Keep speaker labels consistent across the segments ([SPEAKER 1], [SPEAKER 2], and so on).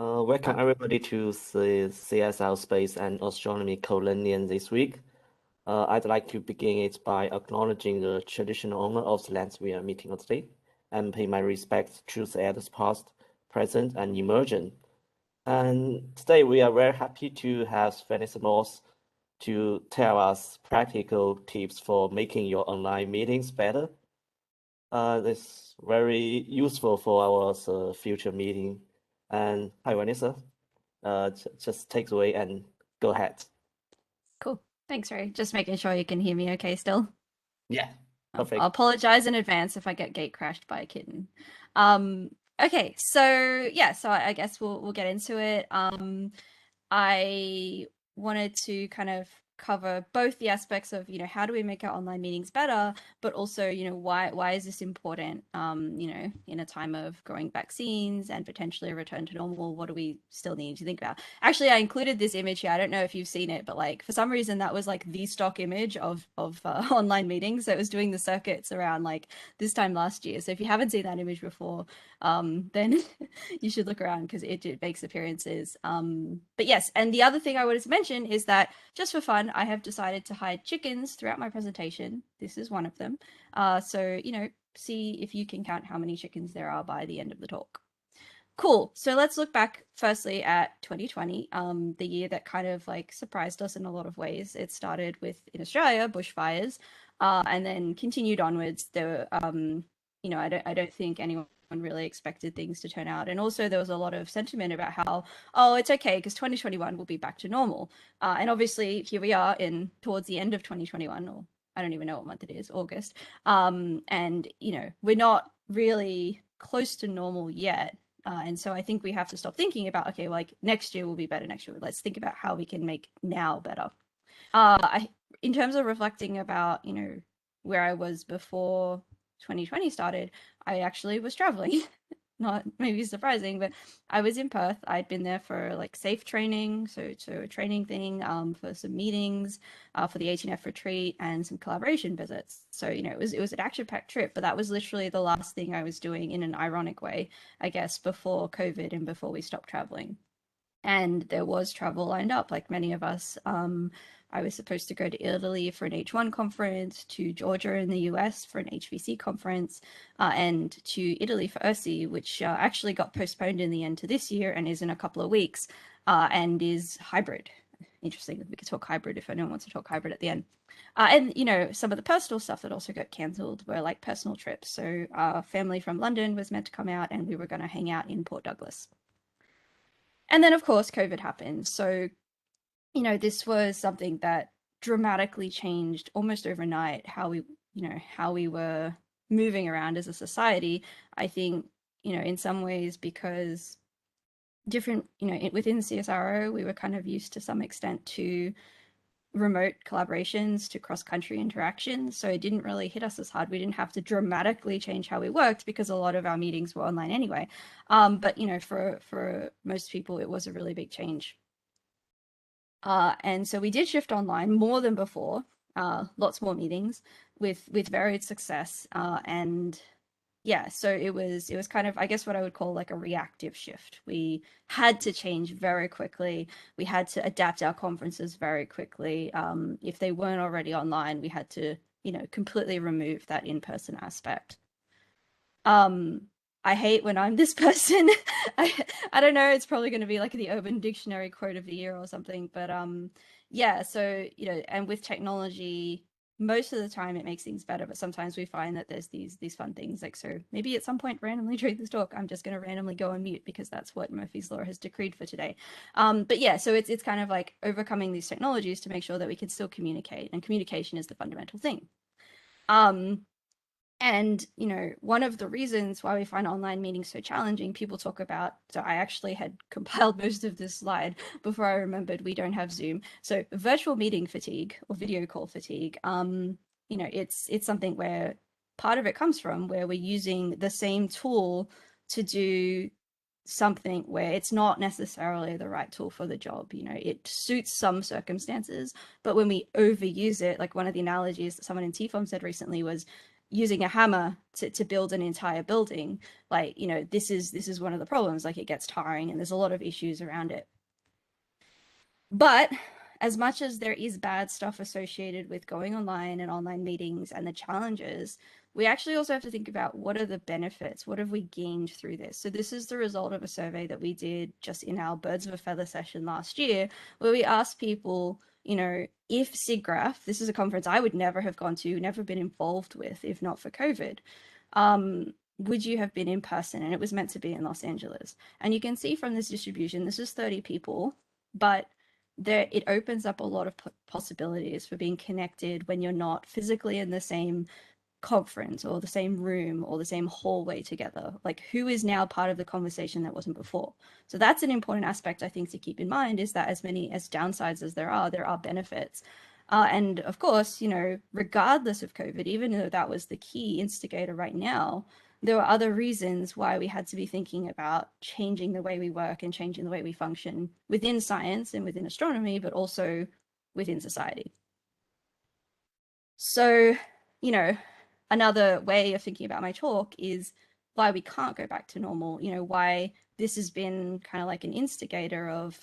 [SPEAKER 1] Welcome everybody to the CSIRO Space and Astronomy Co-learnium this week. I'd like to begin it by acknowledging the traditional owner of the lands we are meeting on today and pay my respects to the elders past, present, and emerging. And today we are very happy to have Vanessa Moss to tell us practical tips for making your online meetings better. It's very useful for our future meeting. And hi, Vanessa. Just take it away and go ahead.
[SPEAKER 2] Cool. Thanks, Ray. Just making sure you can hear me okay still.
[SPEAKER 1] Yeah,
[SPEAKER 2] I'll
[SPEAKER 1] perfect.
[SPEAKER 2] apologize in advance if I get gate crashed by a kitten. Um, okay, so yeah, so I guess we'll get into it. I wanted to kind of cover both the aspects of, how do we make our online meetings better, but also, why is this important? In a time of growing vaccines and potentially a return to normal, what do we still need to think about? Actually, I included this image here. I don't know if you've seen it, but like for some reason that was like the stock image of online meetings. So it was doing the circuits around like this time last year. So if you haven't seen that image before, then you should look around because it makes appearances. But yes, and the other thing I wanted to mention is that just for fun, I have decided to hide chickens throughout my presentation. This is one of them. So, see if you can count how many chickens there are by the end of the talk. Cool. So let's look back firstly at 2020, the year that kind of like surprised us in a lot of ways. It started with, in Australia, bushfires, and then continued onwards. There were, I don't think anyone really expected things to turn out. And also there was a lot of sentiment about how, oh, it's okay because 2021 will be back to normal. And obviously here we are towards the end of 2021, or I don't even know what month it is, August. And, we're not really close to normal yet. And so I think we have to stop thinking about, okay, like next year will be better next year. Let's think about how we can make now better. In terms of reflecting about, where I was before 2020 started, I actually was traveling. Not maybe surprising, but I was in Perth. I'd been there for like safe training, so a training thing, for some meetings, for the 18F retreat and some collaboration visits. So it was an action-packed trip, but that was literally the last thing I was doing in an ironic way, I guess, before COVID and before we stopped traveling. And there was travel lined up, like many of us. I was supposed to go to Italy for an H1 conference, to Georgia in the US for an HVC conference, and to Italy for ERSI, which actually got postponed in the end to this year and is in a couple of weeks, and is hybrid. Interesting. We could talk hybrid if anyone wants to talk hybrid at the end. And some of the personal stuff that also got cancelled were like personal trips. So family from London was meant to come out, and we were going to hang out in Port Douglas. And then, of course, COVID happened. So, this was something that dramatically changed almost overnight how we were moving around as a society. I think, in some ways because different, within CSIRO, we were kind of used to some extent to remote collaborations, to cross-country interactions, so it didn't really hit us as hard. We didn't have to dramatically change how we worked because a lot of our meetings were online anyway. But for most people, it was a really big change. And so we did shift online more than before, lots more meetings with varied success. And yeah, so it was kind of, I guess, what I would call like a reactive shift. We had to change very quickly. We had to adapt our conferences very quickly. If they weren't already online, we had to, completely remove that in-person aspect. I hate when I'm this person. I I don't know, it's probably going to be like the Urban Dictionary quote of the year or something, but yeah, so and with technology, most of the time it makes things better, but sometimes we find that there's these fun things. Like, so maybe at some point randomly during this talk, I'm just going to randomly go on mute because that's what Murphy's Law has decreed for today. But yeah, so it's kind of like overcoming these technologies to make sure that we can still communicate, and communication is the fundamental thing. Um, and, one of the reasons why we find online meetings so challenging, people talk about, so I actually had compiled most of this slide before I remembered we don't have Zoom. So virtual meeting fatigue or video call fatigue, it's something where part of it comes from where we're using the same tool to do something where it's not necessarily the right tool for the job. It suits some circumstances, but when we overuse it, like one of the analogies that someone in TFOM said recently was, using a hammer to build an entire building. Like, you know, this is one of the problems. Like, it gets tiring and there's a lot of issues around it. But as much as there is bad stuff associated with going online and online meetings and the challenges, we actually also have to think about what are the benefits? What have we gained through this? So this is the result of a survey that we did just in our Birds of a Feather session last year, where we asked people, you know, if SIGGRAPH, this is a conference I would never have gone to, never been involved with if not for COVID, would you have been in person? And it was meant to be in Los Angeles. And you can see from this distribution, this is 30 people, but there it opens up a lot of possibilities for being connected when you're not physically in the same conference or the same room or the same hallway together. Like, who is now part of the conversation that wasn't before? So that's an important aspect, I think, to keep in mind, is that as many as downsides as there are benefits. And of course, you know, regardless of COVID, even though that was the key instigator right now, there were other reasons why we had to be thinking about changing the way we work and changing the way we function within science and within astronomy, but also within society. So, you know, another way of thinking about my talk is why we can't go back to normal, you know, why this has been kind of like an instigator of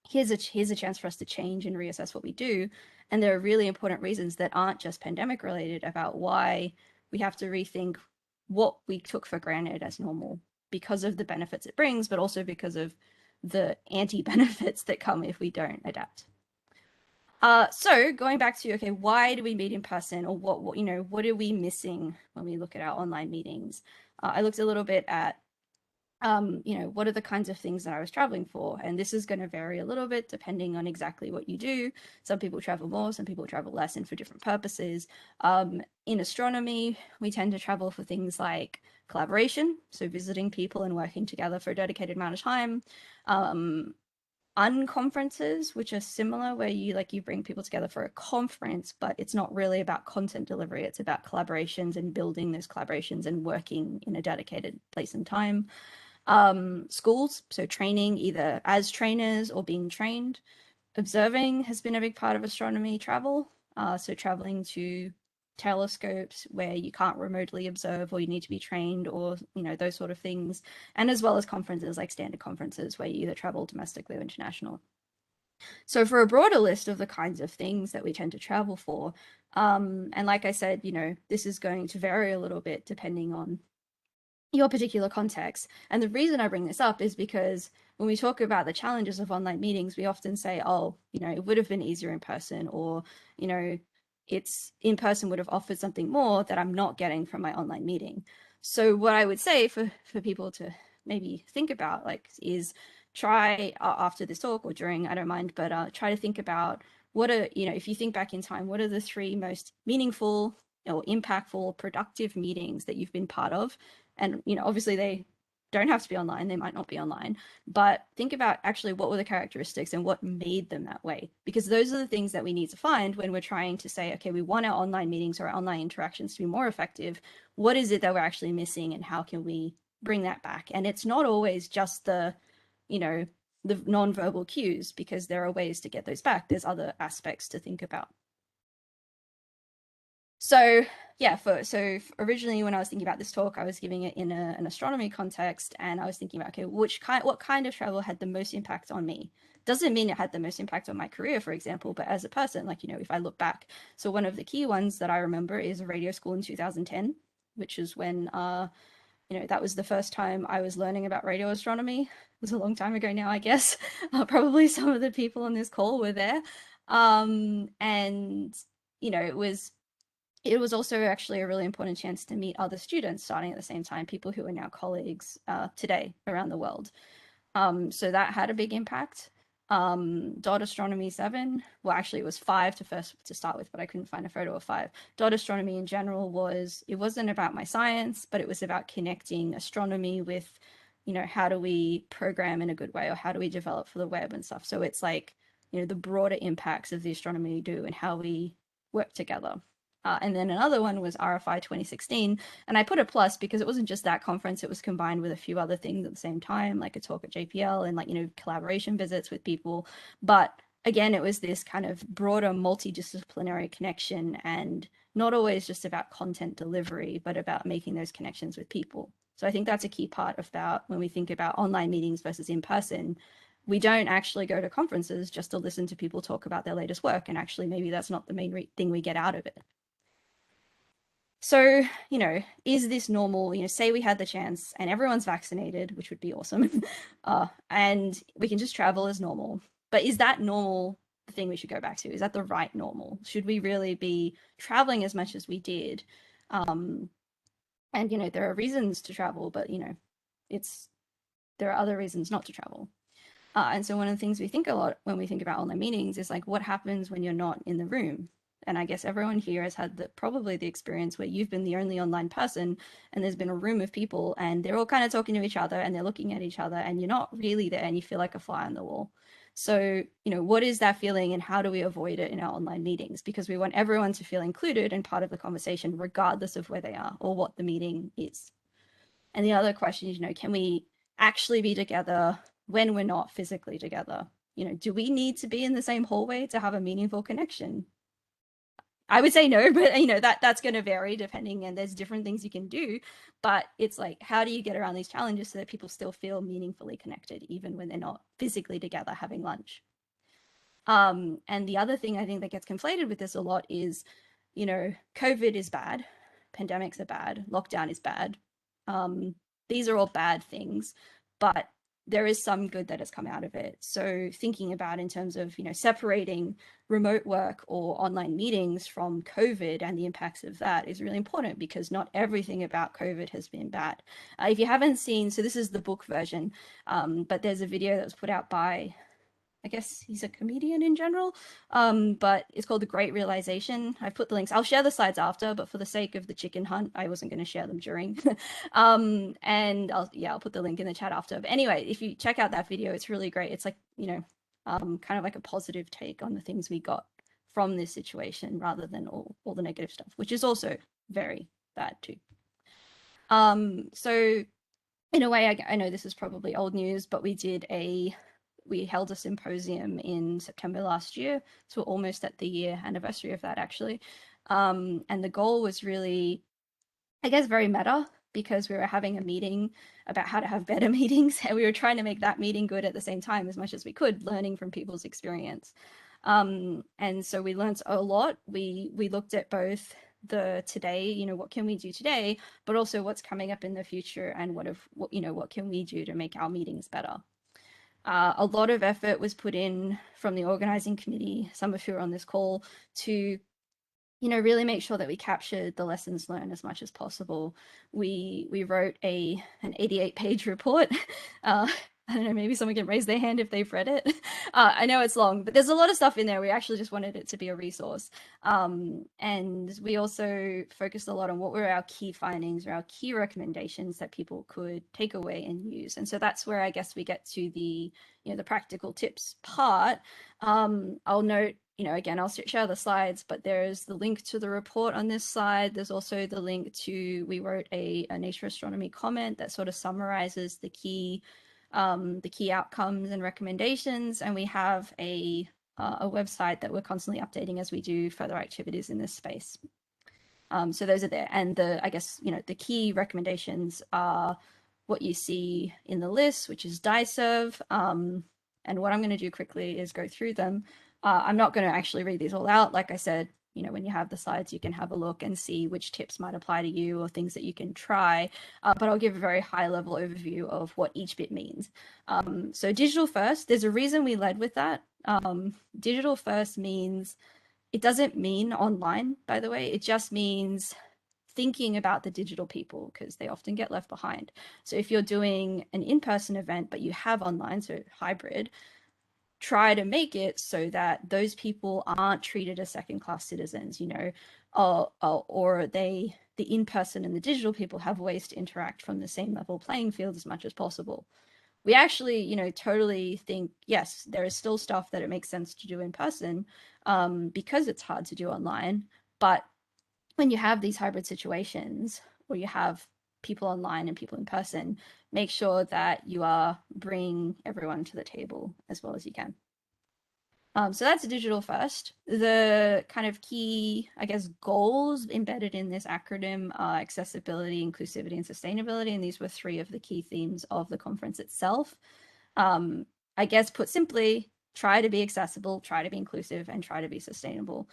[SPEAKER 2] here's a chance for us to change and reassess what we do. And there are really important reasons that aren't just pandemic related about why we have to rethink what we took for granted as normal because of the benefits it brings, but also because of the anti-benefits that come if we don't adapt. So going back to, okay, why do we meet in person, or what you know, what are we missing when we look at our online meetings? I looked a little bit at you know, what are the kinds of things that I was traveling for? And this is going to vary a little bit depending on exactly what you do. Some people travel more, some people travel less, and for different purposes. In astronomy, we tend to travel for things like collaboration, so visiting people and working together for a dedicated amount of time. Unconferences, which are similar, where you bring people together for a conference, but it's not really about content delivery. It's about collaborations and building those collaborations and working in a dedicated place and time. Schools, so training either as trainers or being trained. Observing has been a big part of astronomy travel. So traveling to telescopes where you can't remotely observe or you need to be trained, or, you know, those sort of things. And as well as conferences, like standard conferences where you either travel domestically or international. So for a broader list of the kinds of things that we tend to travel for, and like I said, you know, this is going to vary a little bit depending on your particular context. And the reason I bring this up is because when we talk about the challenges of online meetings, we often say, oh, you know, it would have been easier in person, or, you know, it's in person would have offered something more that I'm not getting from my online meeting. So what I would say for people to maybe think about, like, is try after this talk or during, I don't mind, but try to think about what are, you know, if you think back in time, what are the 3 most meaningful or impactful, productive meetings that you've been part of? And, you know, obviously they don't have to be online, they might not be online, but think about actually what were the characteristics and what made them that way, because those are the things that we need to find when we're trying to say, okay, we want our online meetings or our online interactions to be more effective. What is it that we're actually missing, and how can we bring that back? And it's not always just the, you know, the non-verbal cues, because there are ways to get those back. There's other aspects to think about. So yeah, so originally when I was thinking about this talk, I was giving it in an astronomy context, and I was thinking about, okay, what kind of travel had the most impact on me? Doesn't mean it had the most impact on my career, for example, but as a person, like, you know, if I look back. So one of the key ones that I remember is radio school in 2010, which is when you know, that was the first time I was learning about radio astronomy. It was a long time ago now, I guess. Probably some of the people on this call were there. And you know, it was also actually a really important chance to meet other students starting at the same time, people who are now colleagues today around the world. So that had a big impact. Dot Astronomy 7, well, actually it was 5 to start with, but I couldn't find a photo of 5. Dot Astronomy in general it wasn't about my science, but it was about connecting astronomy with, you know, how do we program in a good way, or how do we develop for the web and stuff. So it's like, you know, the broader impacts of the astronomy we do and how we work together. And then another one was RFI 2016. And I put a plus because it wasn't just that conference, it was combined with a few other things at the same time, like a talk at JPL and, like, you know, collaboration visits with people. But again, it was this kind of broader multidisciplinary connection and not always just about content delivery, but about making those connections with people. So I think that's a key part about when we think about online meetings versus in person. We don't actually go to conferences just to listen to people talk about their latest work. And actually, maybe that's not the main thing we get out of it. So, is this normal? Say we had the chance and everyone's vaccinated, which would be awesome, and we can just travel as normal. But is that normal the thing we should go back to? Is that the right normal? Should we really be traveling as much as we did? And there are reasons to travel, but there are other reasons not to travel. And so one of the things we think a lot when we think about online meetings is like, what happens when you're not in the room? And I guess everyone here has had probably the experience where you've been the only online person and there's been a room of people and they're all kind of talking to each other and they're looking at each other and you're not really there and you feel like a fly on the wall. So, what is that feeling and how do we avoid it in our online meetings? Because we want everyone to feel included and part of the conversation, regardless of where they are or what the meeting is. And the other question is, can we actually be together when we're not physically together? Do we need to be in the same hallway to have a meaningful connection? I would say no, but that's going to vary depending, and there's different things you can do. But it's like, how do you get around these challenges so that people still feel meaningfully connected, even when they're not physically together having lunch? And the other thing I think that gets conflated with this a lot is, COVID is bad, pandemics are bad, lockdown is bad. These are all bad things, but there is some good that has come out of it. So thinking about in terms of, separating remote work or online meetings from COVID and the impacts of that is really important because not everything about COVID has been bad. If you haven't seen, so this is the book version, but there's a video that was put out by, I guess he's a comedian in general, but it's called The Great Realization. I've put the links. I'll share the slides after, but for the sake of the chicken hunt, I wasn't going to share them during. And I'll put the link in the chat after. But anyway, if you check out that video, it's really great. It's like, kind of like a positive take on the things we got from this situation rather than all the negative stuff, which is also very bad too. So in a way, I know this is probably old news, but we held a symposium in September last year. So we're almost at the year anniversary of that, actually. And the goal was really, I guess, very meta because we were having a meeting about how to have better meetings. And we were trying to make that meeting good at the same time as much as we could, learning from people's experience. And so we learned a lot. We looked at both the today, what can we do today, but also what's coming up in the future and what can we do to make our meetings better. A lot of effort was put in from the organizing committee, some of who are on this call, to really make sure that we captured the lessons learned as much as possible. We wrote an 88-page report. I don't know, maybe someone can raise their hand if they've read it. I know it's long, but there's a lot of stuff in there. We actually just wanted it to be a resource. And we also focused a lot on what were our key findings or our key recommendations that people could take away and use. And so that's where I guess we get to the practical tips part. I'll note, again, I'll share the slides, but there's the link to the report on this slide. There's also the link to, we wrote a Nature Astronomy comment that sort of summarizes the key outcomes and recommendations. And we have a website that we're constantly updating as we do further activities in this space. So those are there. And I guess, the key recommendations are what you see in the list, which is DICERV. And what I'm going to do quickly is go through them. I'm not going to actually read these all out. Like I said, when you have the slides, you can have a look and see which tips might apply to you or things that you can try. But I'll give a very high level overview of what each bit means. So digital first, there's a reason we led with that. Digital first means, it doesn't mean online, by the way. It just means thinking about the digital people because they often get left behind. So if you're doing an in-person event, but you have online, so hybrid, try to make it so that those people aren't treated as second-class citizens, or the in-person and the digital people have ways to interact from the same level playing field as much as possible. We actually, totally think, yes, there is still stuff that it makes sense to do in person because it's hard to do online. But when you have these hybrid situations or you have people online and people in person, make sure that you are bringing everyone to the table as well as you can. So that's digital first. The kind of key, I guess, goals embedded in this acronym are accessibility, inclusivity, and sustainability. And these were three of the key themes of the conference itself. I guess put simply, try to be accessible, try to be inclusive, and try to be sustainable.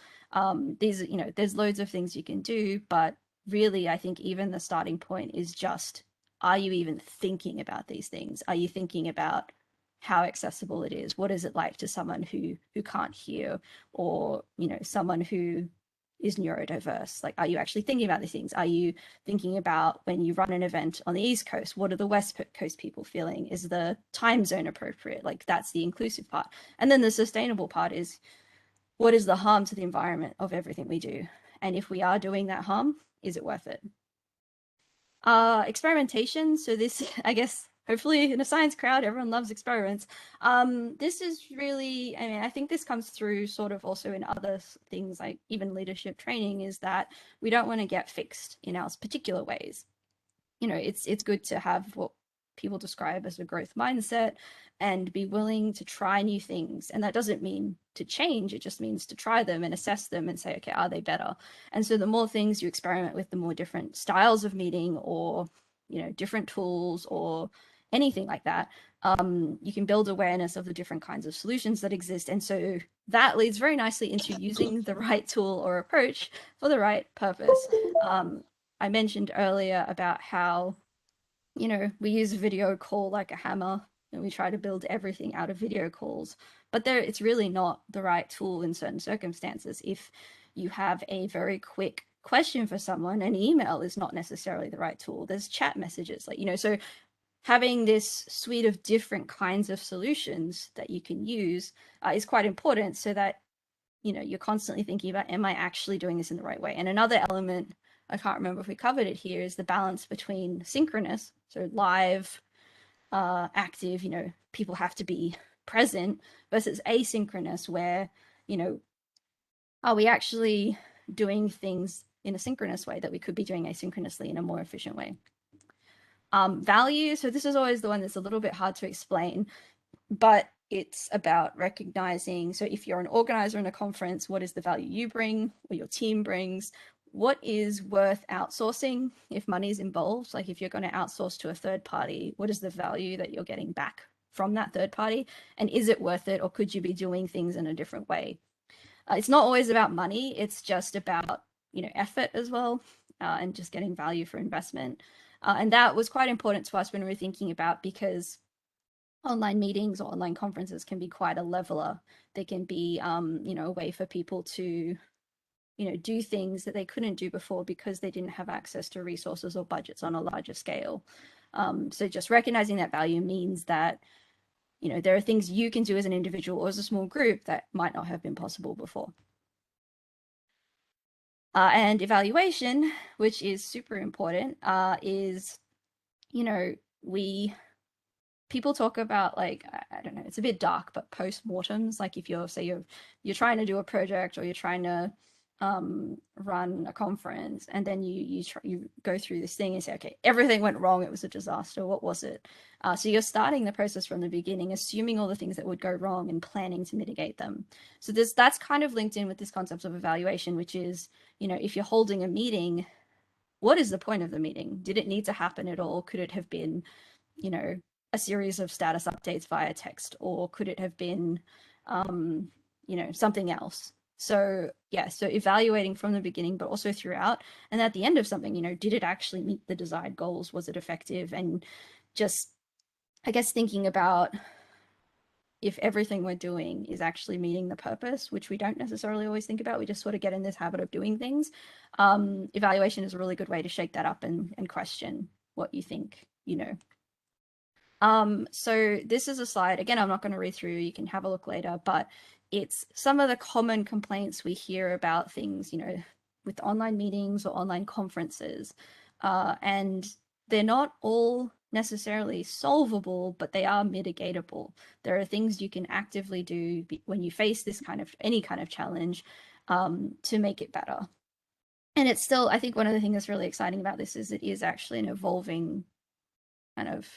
[SPEAKER 2] These, there's loads of things you can do, but really, I think even the starting point is just, are you even thinking about these things? Are you thinking about how accessible it is? What is it like to someone who can't hear, or someone who is neurodiverse? Like, are you actually thinking about these things? Are you thinking about when you run an event on the East Coast, what are the West Coast people feeling? Is the time zone appropriate? Like, that's the inclusive part. And then the sustainable part is, what is the harm to the environment of everything we do? And if we are doing that harm, is it worth it? Experimentation. So this, I guess, hopefully in a science crowd, everyone loves experiments. This is really, I mean, I think this comes through sort of also in other things like even leadership training, is that we don't want to get fixed in our particular ways. It's good to have what people describe as a growth mindset and be willing to try new things. And that doesn't mean to change, it just means to try them and assess them and say, okay, are they better? And so the more things you experiment with, the more different styles of meeting, or different tools, or anything like that, you can build awareness of the different kinds of solutions that exist. And so that leads very nicely into using the right tool or approach for the right purpose. I mentioned earlier about how, we use a video call like a hammer, and we try to build everything out of video calls. But it's really not the right tool in certain circumstances. If you have a very quick question for someone, an email is not necessarily the right tool. There's chat messages, so having this suite of different kinds of solutions that you can use is quite important, so that you're constantly thinking about, am I actually doing this in the right way? And another element, I can't remember if we covered it here, is the balance between synchronous, so live, active, people have to be present, versus asynchronous, where, are we actually doing things in a synchronous way that we could be doing asynchronously in a more efficient way? Value. So this is always the one that's a little bit hard to explain, but it's about recognizing, so if you're an organizer in a conference, what is the value you bring or your team brings? What is worth outsourcing if money is involved? Like, if you're going to outsource to a third party, what is the value that you're getting back from that third party? And is it worth it, or could you be doing things in a different way? It's not always about money, it's just about, effort as well, and just getting value for investment. And that was quite important to us when we were thinking about, because online meetings or online conferences can be quite a leveler. They can be, a way for people to, do things that they couldn't do before because they didn't have access to resources or budgets on a larger scale. So just recognizing that value means that, there are things you can do as an individual or as a small group that might not have been possible before. And evaluation, which is super important, is, people talk about, like, I don't know, it's a bit dark, but post-mortems. Like, if you're trying to do a project, or you're trying to run a conference, and then you go through this thing and say, okay, everything went wrong, it was a disaster, what was it? So you're starting the process from the beginning, assuming all the things that would go wrong and planning to mitigate them. So that's kind of linked in with this concept of evaluation, which is, if you're holding a meeting, what is the point of the meeting? Did it need to happen at all? Could it have been, a series of status updates via text, or could it have been, something else? So so evaluating from the beginning, but also throughout, and at the end of something, did it actually meet the desired goals? Was it effective? And just, I guess, thinking about if everything we're doing is actually meeting the purpose, which we don't necessarily always think about. We just sort of get in this habit of doing things. Evaluation is a really good way to shake that up and question what you think, So this is a slide, again, I'm not going to read through, you can have a look later, but it's some of the common complaints we hear about things, with online meetings or online conferences. And they're not all necessarily solvable, but they are mitigatable. There are things you can actively do when you face any kind of challenge, to make it better. And it's still, I think one of the things that's really exciting about this is it is actually an evolving kind of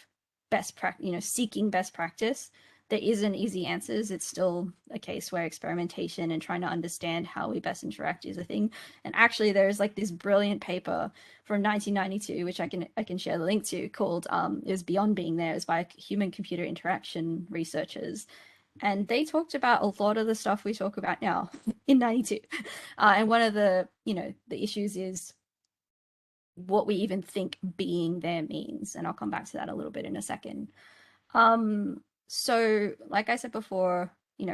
[SPEAKER 2] best practice, seeking best practice there isn't easy answers. It's still a case where experimentation and trying to understand how we best interact is a thing. And actually, there's like this brilliant paper from 1992, which I can share the link to, called it was Beyond Being There. It's by human-computer interaction researchers, and they talked about a lot of the stuff we talk about now in 92. And one of the the issues is what we even think being there means, and I'll come back to that a little bit in a second. So like I said before,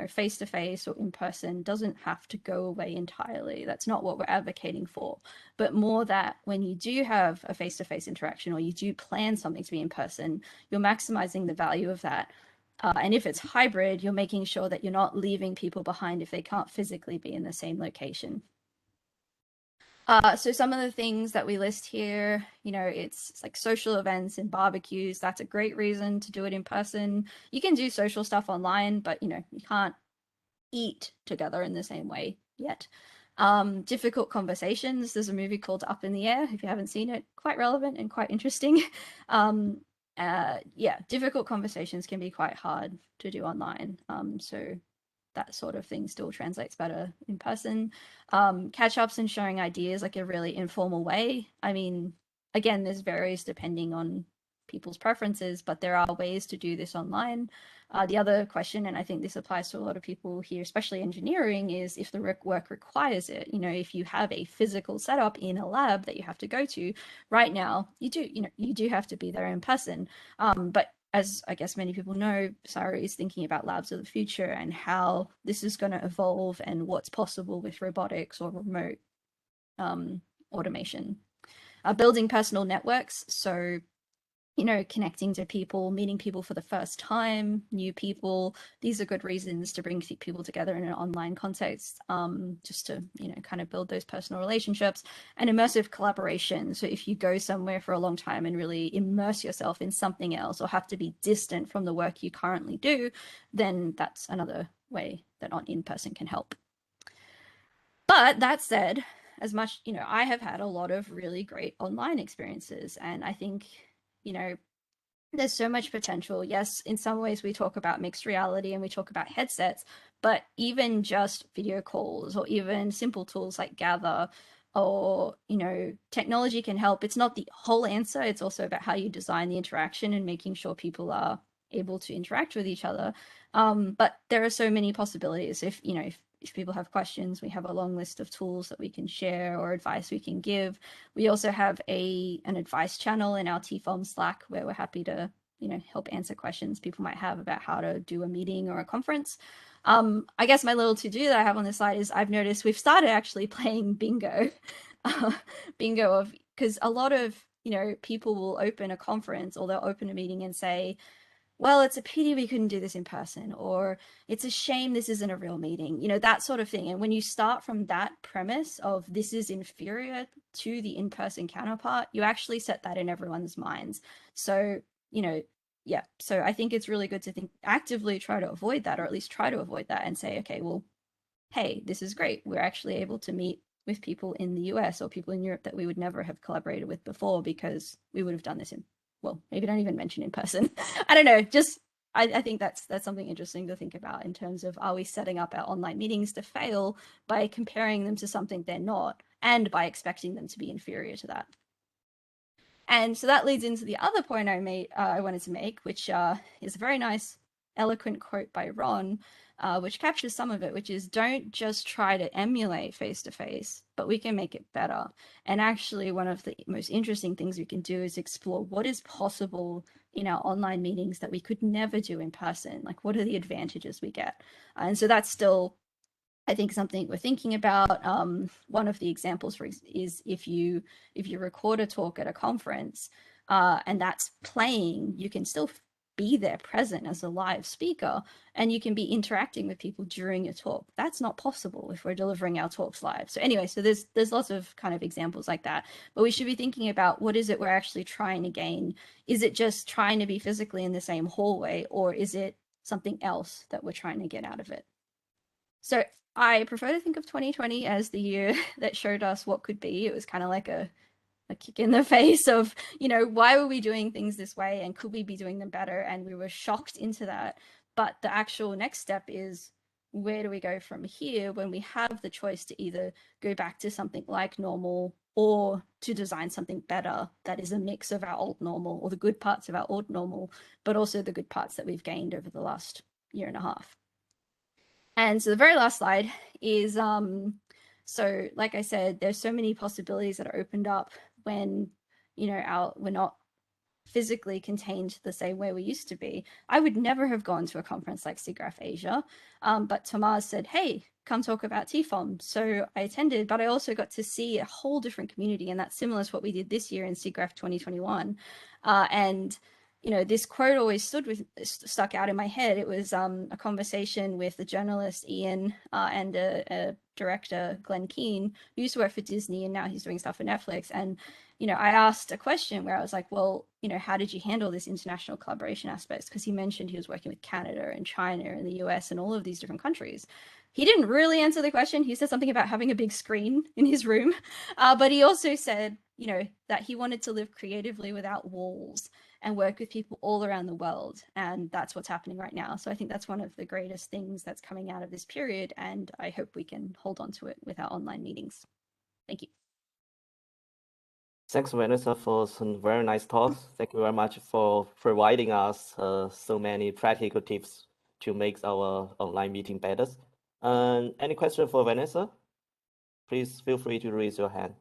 [SPEAKER 2] face to face or in person doesn't have to go away entirely. That's not what we're advocating for, but more that when you do have a face to face interaction, or you do plan something to be in person, you're maximizing the value of that. And if it's hybrid, you're making sure that you're not leaving people behind if they can't physically be in the same location. So some of the things that we list here, it's like social events and barbecues. That's a great reason to do it in person. You can do social stuff online, but you can't eat together in the same way yet. Difficult conversations. There's a movie called Up in the Air. If you haven't seen it, quite relevant and quite interesting. Yeah, difficult conversations can be quite hard to do online. So that sort of thing still translates better in person. Catch-ups and sharing ideas like a really informal way. I mean, again, this varies depending on people's preferences, but there are ways to do this online. The other question, and I think this applies to a lot of people here, especially engineering, is if the work requires it. If you have a physical setup in a lab that you have to go to right now, you do have to be there in person. But as I guess many people know, CSIRO is thinking about labs of the future and how this is going to evolve and what's possible with robotics or remote automation. Building personal networks. So connecting to people, meeting people for the first time, new people. These are good reasons to bring people together in an online context, just to, kind of build those personal relationships. And immersive collaboration. So if you go somewhere for a long time and really immerse yourself in something else, or have to be distant from the work you currently do, then that's another way that in-person can help. But that said, as much, I have had a lot of really great online experiences, and I think, there's so much potential. Yes, in some ways we talk about mixed reality and we talk about headsets, but even just video calls or even simple tools like Gather or, technology can help. It's not the whole answer. It's also about how you design the interaction and making sure people are able to interact with each other. But there are so many possibilities. If people have questions, we have a long list of tools that we can share or advice we can give. We also have an advice channel in our TFOM Slack where we're happy to, help answer questions people might have about how to do a meeting or a conference. I guess my little to-do that I have on this slide is I've noticed we've started actually playing bingo. Bingo because a lot of, people will open a conference or they'll open a meeting and say, well, it's a pity we couldn't do this in person, or it's a shame this isn't a real meeting, that sort of thing. And when you start from that premise of this is inferior to the in-person counterpart, you actually set that in everyone's minds. So, yeah, so I think it's really good to actively try to avoid that, or at least try to avoid that and say, okay, well, hey, this is great. We're actually able to meet with people in the US or people in Europe that we would never have collaborated with before because we would have done this well, maybe don't even mention in person. I don't know. Just I think that's something interesting to think about in terms of, are we setting up our online meetings to fail by comparing them to something they're not, and by expecting them to be inferior to that? And so that leads into the other point I wanted to make, which is a very nice, eloquent quote by Ron, which captures some of it, which is, don't just try to emulate face-to-face, but we can make it better. And actually, one of the most interesting things we can do is explore what is possible in our online meetings that we could never do in person. Like, what are the advantages we get? And so that's still, I think, something we're thinking about. One of the examples is if you record a talk at a conference and that's playing, you can still be there present as a live speaker, and you can be interacting with people during your talk. That's not possible if we're delivering our talks live. So anyway, so there's lots of kind of examples like that, but we should be thinking about, what is it we're actually trying to gain? Is it just trying to be physically in the same hallway, or is it something else that we're trying to get out of it? So I prefer to think of 2020 as the year that showed us what could be. It was kind of like a kick in the face of, why were we doing things this way and could we be doing them better? And we were shocked into that. But the actual next step is, where do we go from here when we have the choice to either go back to something like normal or to design something better that is a mix of our old normal, or the good parts of our old normal, but also the good parts that we've gained over the last year and a half. And so the very last slide is, so like I said, there's so many possibilities that are opened up when, we're not physically contained the same way we used to be. I would never have gone to a conference like SIGGRAPH Asia, but Tomas said, hey, come talk about TFOM. So I attended, but I also got to see a whole different community, and that's similar to what we did this year in SIGGRAPH 2021. And this quote always stuck out in my head. It was a conversation with the journalist Ian and a director, Glenn Keane, who used to work for Disney and now he's doing stuff for Netflix. And I asked a question where I was like, well, how did you handle this international collaboration aspects? Because he mentioned he was working with Canada and China and the US and all of these different countries. He didn't really answer the question. He said something about having a big screen in his room. But he also said, that he wanted to live creatively without walls and work with people all around the world. And that's what's happening right now. So I think that's one of the greatest things that's coming out of this period. And I hope we can hold on to it with our online meetings. Thank you.
[SPEAKER 1] Thanks, Vanessa, for some very nice talks. Thank you very much for providing us so many practical tips to make our online meeting better. Any question for Vanessa? Please feel free to raise your hand.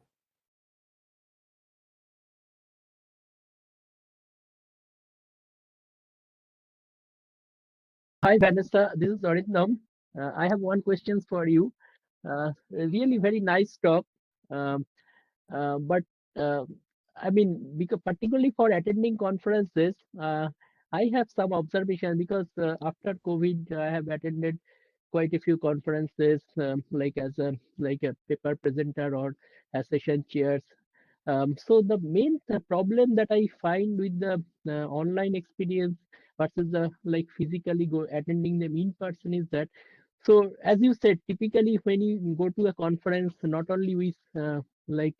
[SPEAKER 3] Hi, Vanessa. This is Aritnam. I have one question for you. Really very nice talk. But I mean, because particularly for attending conferences, I have some observation because after COVID, I have attended quite a few conferences, like as a paper presenter or as session chairs. So the main problem that I find with the online experience versus the physically attending them in person is that, so as you said, typically when you go to a conference, not only like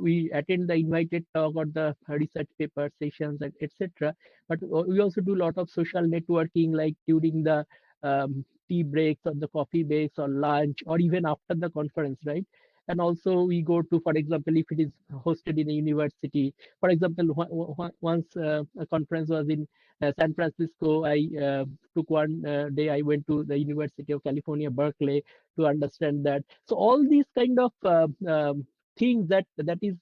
[SPEAKER 3] we attend the invited talk or the research paper sessions, etc., but we also do a lot of social networking, like during the tea breaks or the coffee breaks or lunch or even after the conference, right? And also we go to, for example, if it is hosted in a university, for example, once a conference was in San Francisco, I took one day, I went to the University of California, Berkeley, to understand that. So all these kind of things that is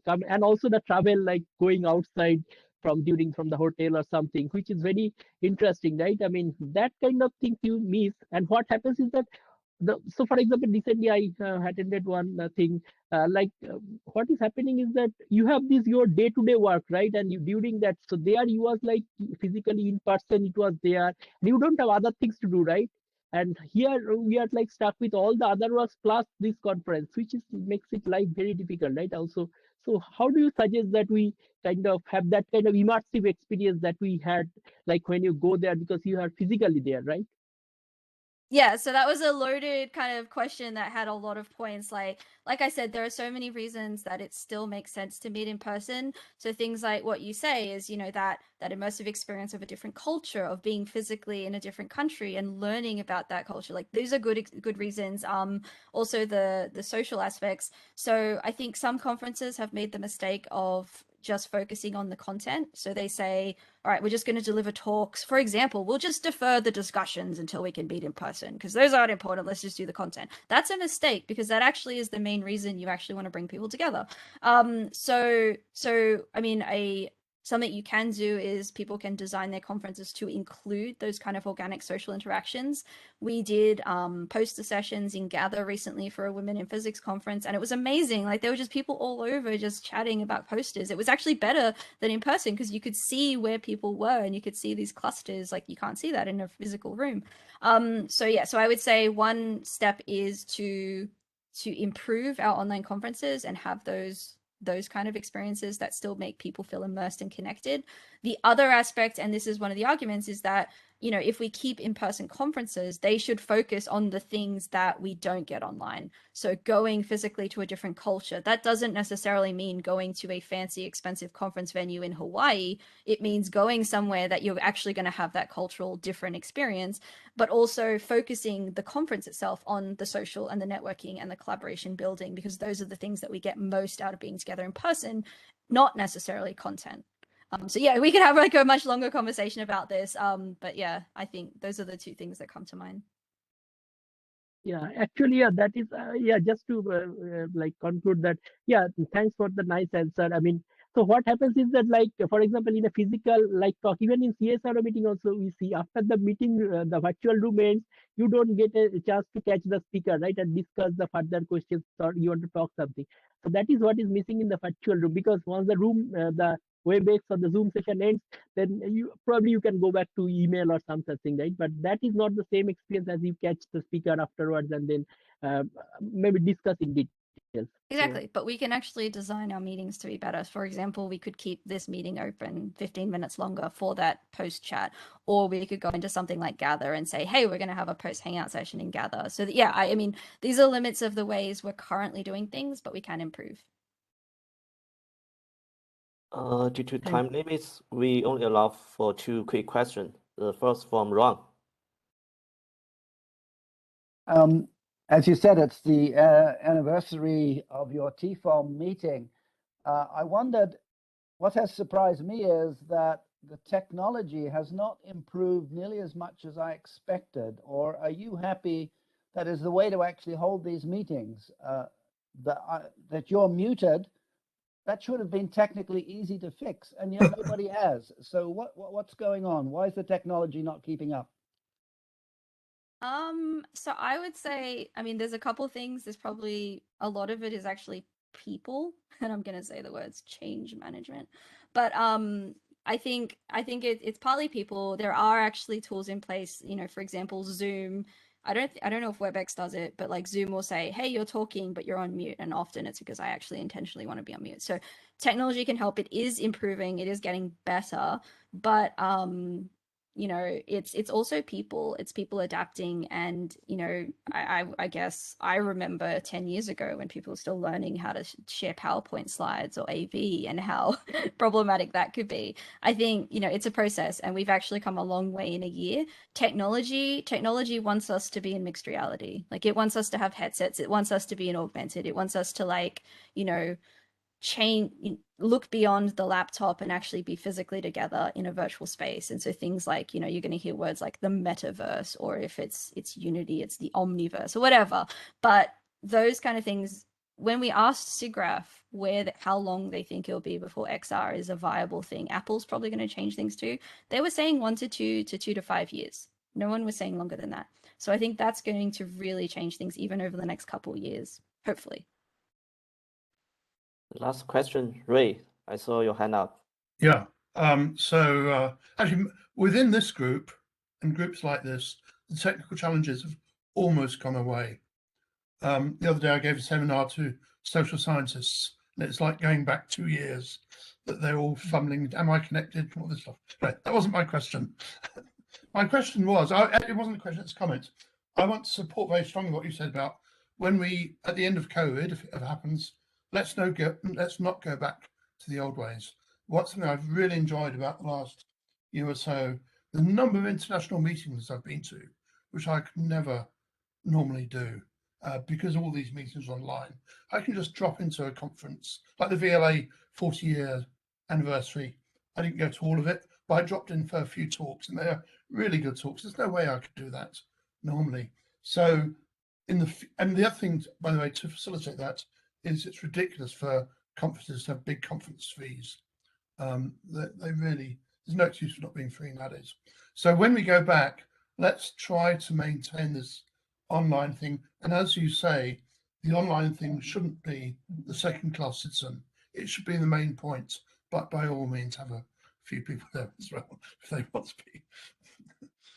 [SPEAKER 3] come, and also the travel, like going outside from the hotel or something, which is very interesting, right? I mean, that kind of thing you miss. And what happens is that so for example, recently I attended one thing, what is happening is that you have this your day-to-day work, right? And you, during that, so there you was like physically in person, it was there, and you don't have other things to do, right? And here we are like stuck with all the other works plus this conference, which is makes it life very difficult, right? Also, so how do you suggest that we kind of have that kind of immersive experience that we had, like when you go there, because you are physically there, right?
[SPEAKER 2] Yeah, so that was a loaded kind of question that had a lot of points. Like I said, there are so many reasons that it still makes sense to meet in person. So things like what you say is, that immersive experience of a different culture, of being physically in a different country and learning about that culture. Like these are good reasons. Also the social aspects. So I think some conferences have made the mistake of just focusing on the content. So they say, all right, we're just going to deliver talks. For example, we'll just defer the discussions until we can meet in person because those aren't important. Let's just do the content. That's a mistake because that actually is the main reason you actually want to bring people together. So I mean, something you can do is people can design their conferences to include those kind of organic social interactions. We did poster sessions in Gather recently for a Women in Physics conference, and it was amazing. Like there were just people all over just chatting about posters. It was actually better than in person because you could see where people were and you could see these clusters. Like you can't see that in a physical room. So yeah, so I would say one step is to improve our online conferences and have those kind of experiences that still make people feel immersed and connected. The other aspect, and this is one of the arguments, is that you know, if we keep in-person conferences, they should focus on the things that we don't get online. So going physically to a different culture, that doesn't necessarily mean going to a fancy, expensive conference venue in Hawaii. It means going somewhere that you're actually going to have that cultural different experience, but also focusing the conference itself on the social and the networking and the collaboration building, because those are the things that we get most out of being together in person, not necessarily content. So yeah, we could have like a much longer conversation about this. But yeah, I think those are the two things that come to mind.
[SPEAKER 3] Yeah, actually, yeah, that is, yeah, just to like conclude that, yeah, thanks for the nice answer. I mean, so what happens is that, like, for example, in a physical, like, talk, even in CSIRO meeting also, we see after the meeting, the virtual room ends, you don't get a chance to catch the speaker, right, and discuss the further questions or you want to talk something. So that is what is missing in the virtual room, because once the room, the WebEx or the Zoom session ends, then you can go back to email or some such thing, right? But that is not the same experience as you catch the speaker afterwards and then maybe discuss in details.
[SPEAKER 2] Exactly. So, but we can actually design our meetings to be better. For example, we could keep this meeting open 15 minutes longer for that post chat, or we could go into something like Gather and say, hey, we're going to have a post hangout session in Gather. So that, yeah, I mean, these are limits of the ways we're currently doing things, but we can improve.
[SPEAKER 1] Due to time limits, we only allow for 2 quick questions. The first from Ron.
[SPEAKER 4] As you said, it's the anniversary of your TFOM meeting. I wondered, what has surprised me is that the technology has not improved nearly as much as I expected. Or are you happy that is the way to actually hold these meetings? That you're muted, that should have been technically easy to fix, and yet nobody has. So what's going on? Why is the technology not keeping up?
[SPEAKER 2] So I would say, I mean, there's a couple things. There's probably a lot of it is actually people, and I'm gonna say the words change management. But I think it's partly people. There are actually tools in place, you know, for example, Zoom. I don't know if WebEx does it, but like Zoom will say, hey, you're talking, but you're on mute. And often it's because I actually intentionally want to be on mute. So technology can help. It is improving, it is getting better, but you know, it's also people, it's people adapting. And you know, I guess I remember 10 years ago when people were still learning how to share PowerPoint slides or AV and how problematic that could be. I think, you know, it's a process, and we've actually come a long way in a year. Technology wants us to be in mixed reality. Like, it wants us to have headsets, it wants us to be in augmented, it wants us to, like, you know, look beyond the laptop and actually be physically together in a virtual space. And so things like, you know, you're going to hear words like the metaverse, or if it's Unity, it's the omniverse or whatever. But those kind of things, when we asked SIGGRAPH how long they think it'll be before XR is a viable thing, Apple's probably going to change things too. They were saying 1 to 2 to 2 to 5 years. No one was saying longer than that. So I think that's going to really change things even over the next couple of years, hopefully.
[SPEAKER 1] Last question, Ray. I saw your hand up.
[SPEAKER 5] Yeah. Actually, within this group and groups like this, the technical challenges have almost gone away. The other day, I gave a seminar to social scientists, and it's like going back 2 years that they're all fumbling. Am I connected? All this stuff. Right. That wasn't my question. My question was, it wasn't a question, it's a comment. I want to support very strongly what you said about when we, at the end of COVID, if it ever happens, let's not go back to the old ways. What's something I've really enjoyed about the last year or so, the number of international meetings I've been to, which I could never normally do because all these meetings are online. I can just drop into a conference, like the VLA 40-year anniversary. I didn't go to all of it, but I dropped in for a few talks, and they're really good talks. There's no way I could do that normally. So and the other thing, by the way, to facilitate that is it's ridiculous for conferences to have big conference fees. They really, there's no excuse for not being free nowadays. So when we go back, let's try to maintain this online thing. And as you say, the online thing shouldn't be the second-class citizen. It should be the main point, but by all means have a few people there as well if they want to be.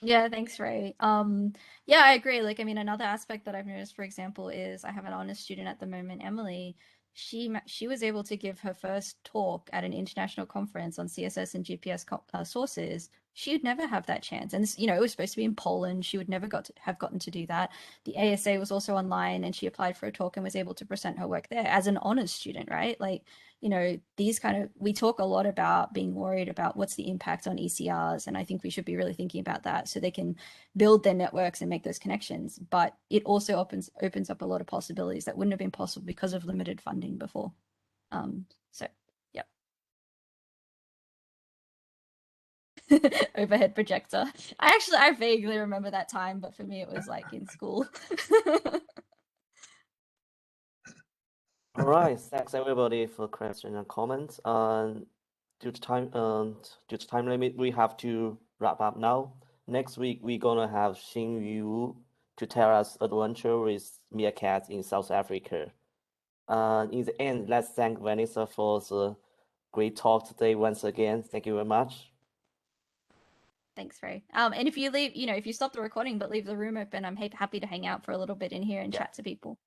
[SPEAKER 2] Yeah, thanks, Ray. Yeah, I agree. Like, I mean, another aspect that I've noticed, for example, is I have an honors student at the moment, Emily. she was able to give her first talk at an international conference on CSS and GPS sources. She'd never have that chance. And this, you know, it was supposed to be in Poland. She would never have gotten to do that. The ASA was also online, and she applied for a talk and was able to present her work there as an honors student, right? Like, you know, these kind of, we talk a lot about being worried about what's the impact on ECRs. And I think we should be really thinking about that so they can build their networks and make those connections. But it also opens up a lot of possibilities that wouldn't have been possible because of limited funding before. So, yep. Overhead projector. I vaguely remember that time, but for me it was like in school.
[SPEAKER 1] All right, thanks everybody for questions and comments. Due to time limit, we have to wrap up now. Next week we're gonna have Xin Yu to tell us adventure with meerkats in South Africa. In the end, let's thank Vanessa for the great talk today once again. Thank you very much.
[SPEAKER 2] Thanks, Ray. And if you leave, you know, if you stop the recording but leave the room open, I'm happy to hang out for a little bit in here and
[SPEAKER 1] Yeah.
[SPEAKER 2] chat to people.